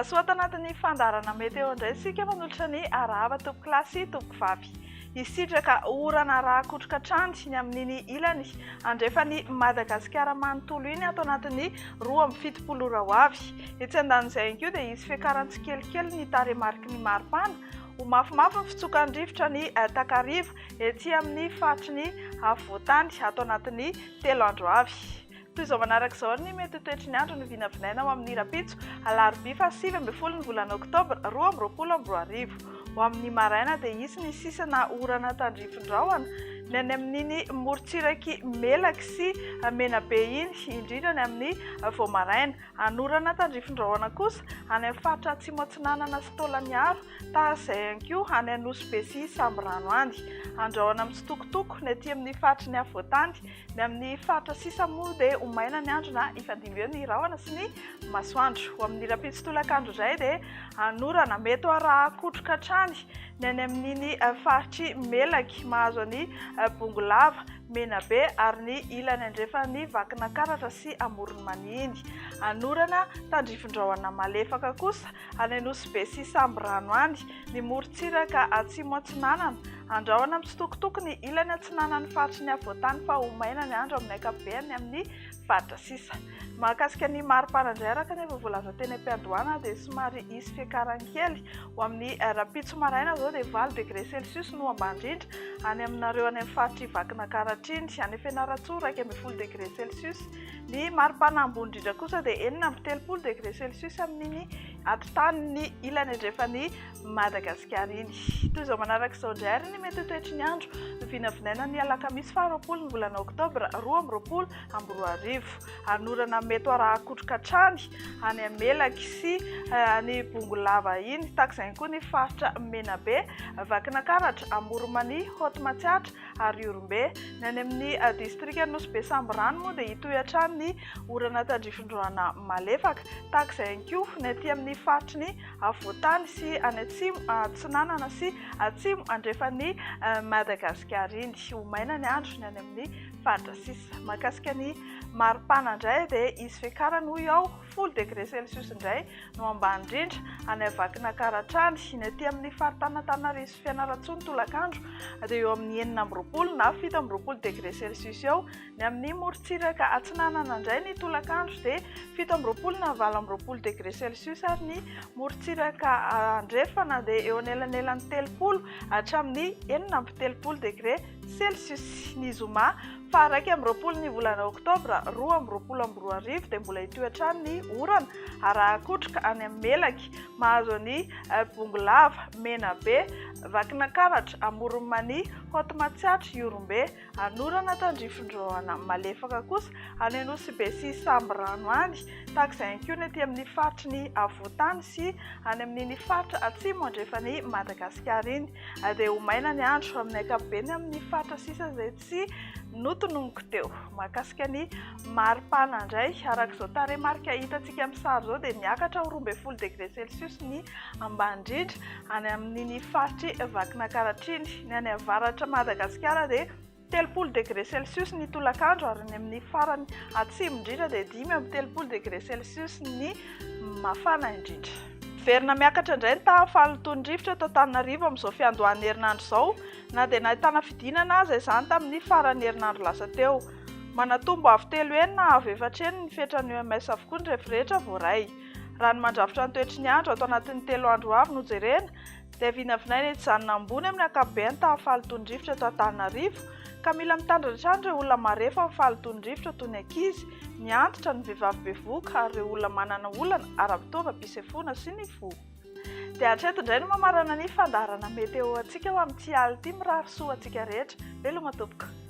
soa tanatin'ny fandarana meteo indray isika manolotra ny arahava tompo klasy tompo vavy. Isitraka orana rakotroka trandry ny amin'iny ilany andrefany Madagasikara manontolo iny ato anatin'ny 27 ora ho avy. Etsy andan'izay ihany koa dia hisy fiakarantsikelikely ny taremarika ny maripana ho mafimafy ny fitsokan-drivotra ny takarivo etsy amin'ny faritry ny afovoantany ato anatin'ny 3 andro avy. Toy izao manaraka izao ny mety toetry ny andro ny vinavinaina ho amin'ny rapitso alarobia fa 7 ambin'ny folo ny volana oktobra 2024. Ho amin'ny maraina dia hisy ny sisana orana tandrifin-drahona ny any amin'iny morotsiraky melaka sy menabe iny indrindra ny amin'ny vao maraina. Anorana tandrifin-drahona kosa any amin'ny faritra atsimo atsinanana sy Tolaniaro tahaka izay ihany koa any Anosy be sy Samborano any. Andrahoana mitsitokotoko ny aty amin'ny faritry ny afovoantany ny amin'ny faritra sisa moa dia ho maina ny andro na ifandimby eo ny rahona sy ny masoandro. Ho amin'ny rapitso tolakandro izay dia anorana mety arahakotroka trany ny any amin'iny faritry melaky mahazo any Bongolava, Menabe ary ny ilany andrefany Vakina Karatra sy Amorony Maniny. Anorana tandrifin-drahona malefaka kosa any Anosy be sy Samborano any ny morotsiraka atsimo atsinanana andrahoana mitsitokotoko ny ilany atsinanan'ny faritry ny afovoantany fa ho maina ny andro amin'ny ankapobeny amin'ny faritra sisa. Mahakasika ny maripana indray araka ny voalaza teny am-piandohana dia somary hisy fiakaran-kely ho amin'ny rapitso maraina izao dia 4 degré celsius no ambany indrindra any aminareo any amin'ny faritry Vakina Karatra iny any Fianarantsoa 1.0 degré celsius. Ny maripana ambony indrindra kosa dia 4.30 degré celsius amin'iny atitany ny ilany andrefany Madagasikara iny. Toy izao manaraka izao indray ary ny mety toetry ny andro ny vinavinaina ny alakamisy 20 ny volana oktobra 2024. Anorana mety arahakotroka trany any Melaky sy any Bongolava iny tahaka izay koa ny faritra Menabe, Vakina Karatra, Amoromany, Hotomatsiatra ary Orombe. Ny any amin'ny district Anosy be Samborano moa dia hitohy hatrany ny orana tandrifin-drahona malefaka tahaka izay koa ny aty amin'ny faritry ny afovoantany sy any atsimo atsinanana sy atsimo andrefany Madagasikara iny. Ho maina ny andro ny any amin'ny faritra sisa. Mahakasika ny maripana indray dia hisy fiakarany hoy ao 10 degré celsius indray no ambany indrindra any Vakina Karatra any ny aty amin'ny faritana-Antananarivo sy Fianarantsoa ny tolakandro dia eo amin'ny 4 na 7 degré celsius eo. Ny amin'ny morotsiraka atsinanana indray ny tolakandro dia 7 na 8 degré celsius ary ny morotsiraka andrefana dia eo anelanelan'ny 30 hatramin'ny 4 degré celsius. Ny zoma fa 20 ny volana oktobra 2024 dia mbola hitohy hatrany ny orana arahakotroka any amin'ny Melaky mahazo ny Bongolava, Menabe, Vakina Karatra, Amoromany, Hotomatsiatra, Orombe. Anorana tandrifin-drahona malefaka kosa any Anosy be sy Samborano any tahaka izay koa ny aty amin'ny faritry ny afovoantany sy any amin'iny faritra atsimo andrefany Madagasikara iny dia ho maina ny andro amin'ny ankapobeny amin'ny faritra sisa izay tsy notononoko teo. Mahakasika ny maripana indray araka izao taremarika hitantsika amin'ny sary izao dia miakatra 12 degré celsius ny ambany indrindra any amin'iny faritry Vakina Karatra iny. Ny any avaratra Madagasikara dia 30 degré celsius ny tolakandro ary ny amin'ny farany atsimo indrindra dia 5.30 degré celsius ny mafana indrindra. Verina miakatra indray ny tahafahalotony-drivotra eto Antananarivo amin'izao fiandohan'ny herinandro izao na dia nahitana fidinana aza izany tamin'ny faran'ny herinandro lasa teo. Manatombo avy 3 heny na avy 4 heny ny fetrany OMS avokoa ny rehetrarehetra voaray. Raha ny mandrafitra ny toetry ny andro ato anatin'ny 3 andro avy no jerena dia vinavinaina ety ambony amin'ny ankapobeny tahafahalotony-drivotra eto Antananarivo ka mila mitandratra ireo olona marefa amin'ny fahalotony-drivotra toy ny ankizy, ny antitra, ny vehivavy bevoka ary ireo olona manana olana ara-pitaova, mpisefoana sy ny fo. Dia hatreto indray no mamarana ny fandarana meteo antsika ho amin'ity alina ity mirary soa antsika rehetra. Veloma tompoko.